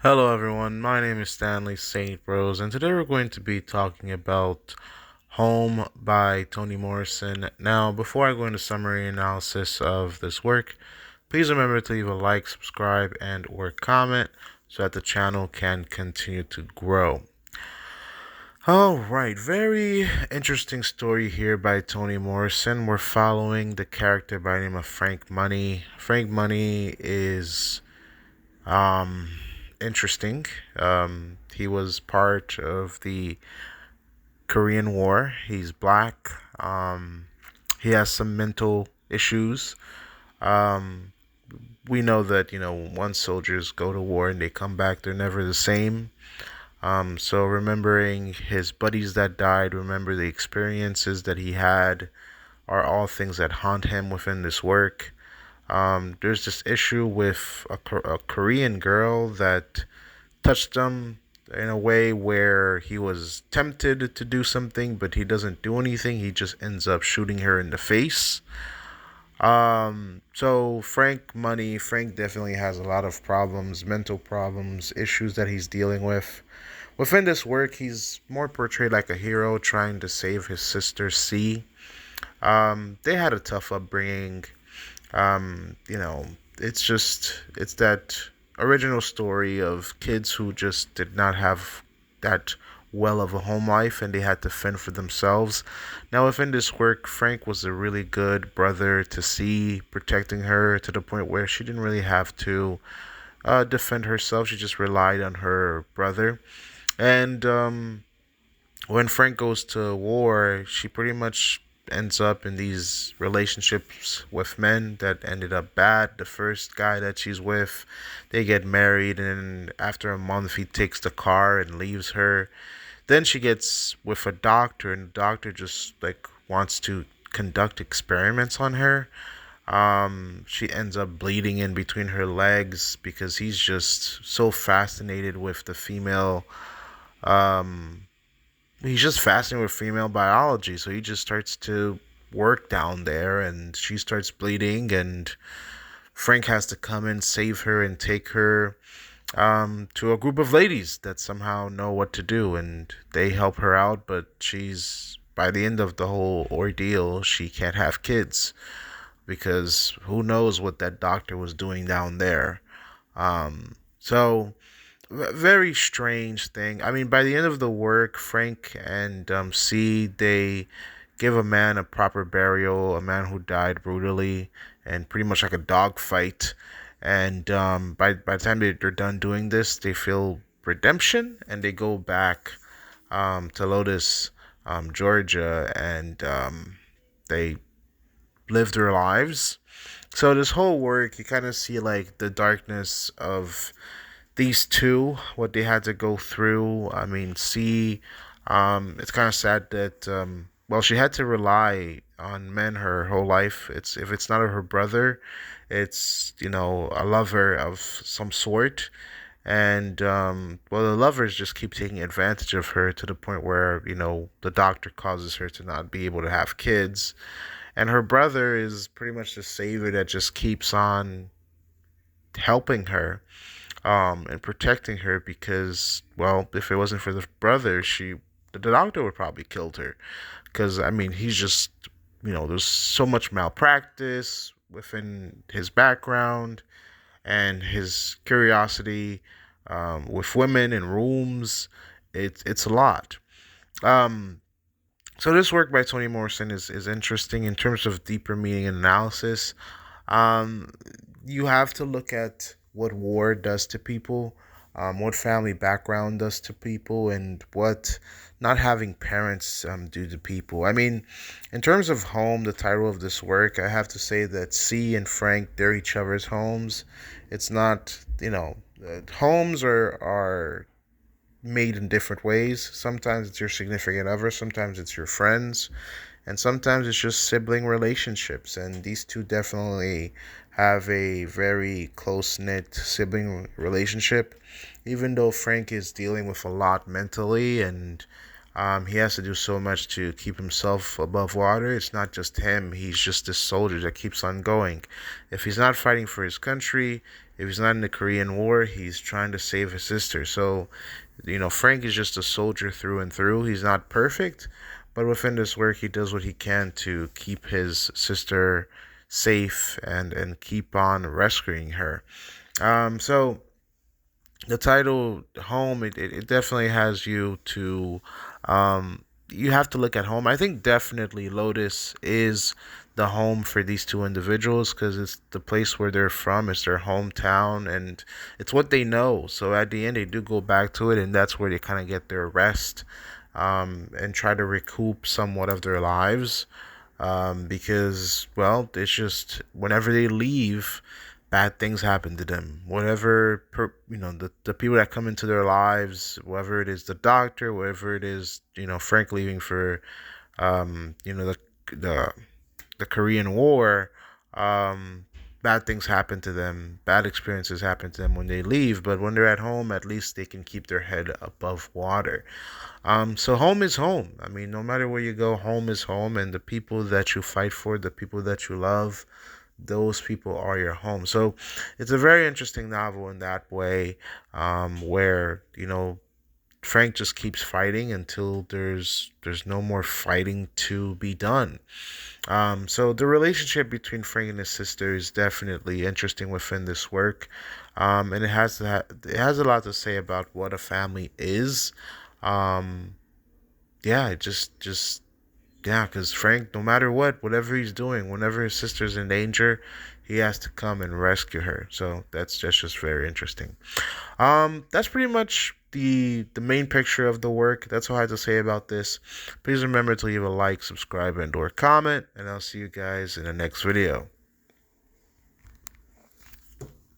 Hello, everyone. My name is Stanley St. Rose, and today we're going to be talking about Home by Toni Morrison. Now, before I go into summary analysis of this work, please remember to leave a like, subscribe, and/or comment so that the channel can continue to grow. All right, very interesting story here by Toni Morrison. We're following the character by the name of Frank Money. Frank Money is um, interesting. He was part of the Korean War. He's black. He has some mental issues. Um, we know that, once soldiers go to war and they come back, they're never the same. So remembering his buddies that died, remember the experiences that he had, are all things that haunt him within this work. There's this issue with a Korean girl that touched him in a way where he was tempted to do something, but he doesn't do anything. He just ends up shooting her in the face. So Frank definitely has a lot of problems, mental problems, issues that he's dealing with. Within this work, he's more portrayed like a hero trying to save his sister C. They had a tough upbringing. You know, it's that original story of kids who just did not have that well of a home life and they had to fend for themselves. Now, within this work, Frank was a really good brother to see, protecting her to the point where she didn't really have to defend herself. She just relied on her brother. And when Frank goes to war, she pretty much ends up in these relationships with men that ended up bad. The first guy that she's with, they get married, and after a month, he takes the car and leaves her. Then she gets with a doctor, and the doctor just like wants to conduct experiments on her. She ends up bleeding in between her legs because he's just so fascinated with the female um he's just fascinated with female biology, so he just starts to work down there, and she starts bleeding, and Frank has to come and save her and take her to a group of ladies that somehow know what to do, and they help her out, but she's by the end of the whole ordeal, she can't have kids because who knows what that doctor was doing down there. So very strange thing. I mean, by the end of the work, Frank and C, they give a man a proper burial, a man who died brutally and pretty much like a dog fight. And by the time they're done doing this, they feel redemption and they go back to Lotus, Georgia, and they live their lives. So this whole work, you kind of see like the darkness of these two, what they had to go through. I mean, see, it's kind of sad that well, she had to rely on men her whole life. It's if it's not her brother, it's a lover of some sort, and well, the lovers just keep taking advantage of her to the point where the doctor causes her to not be able to have kids, and her brother is pretty much the savior that just keeps on helping her and protecting her because, well, if it wasn't for the brother, the doctor would probably killed her. Because I mean, he's just there's so much malpractice within his background and his curiosity with women in rooms. It's a lot. Um, so this work by Toni Morrison is interesting in terms of deeper meaning and analysis. Um, you have to look at what war does to people, what family background does to people, and what not having parents do to people. I mean, in terms of home, the title of this work, I have to say that C and Frank, they're each other's homes. It's not, homes are made in different ways. Sometimes it's your significant other, sometimes it's your friends, and sometimes it's just sibling relationships. And these two definitely have a very close knit sibling relationship, even though Frank is dealing with a lot mentally and he has to do so much to keep himself above water. It's not just him, he's just this soldier that keeps on going. If he's not fighting for his country, If he's not in the Korean War, he's trying to save his sister. So, Frank is just a soldier through and through. He's not perfect, but within this work, he does what he can to keep his sister safe and keep on rescuing her. So the title home, it definitely has you to you have to look at home. I think definitely Lotus is the home for these two individuals because it's the place where they're from, it's their hometown, and it's what they know. So at the end they do go back to it, and that's where they kind of get their rest, and try to recoup somewhat of their lives, because, well, it's just whenever they leave, bad things happen to them. The people that come into their lives, whether it is the doctor, whether it is, Frank leaving for, um, you know, the the the Korean War, bad things happen to them. Bad experiences happen to them when they leave. But when they're at home, at least they can keep their head above water. So home is home. I mean, no matter where you go, home is home, and the people that you fight for, the people that you love, those people are your home. So it's a very interesting novel in that way, where Frank just keeps fighting until there's no more fighting to be done. So the relationship between Frank and his sister is definitely interesting within this work, and it has a lot to say about what a family is. Um, yeah, it just yeah, because Frank, no matter what, whatever he's doing, whenever his sister's in danger, he has to come and rescue her. So that's just very interesting. That's pretty much the main picture of the work. That's all I have to say about this. Please remember to leave a like, subscribe, and or comment, and I'll see you guys in the next video.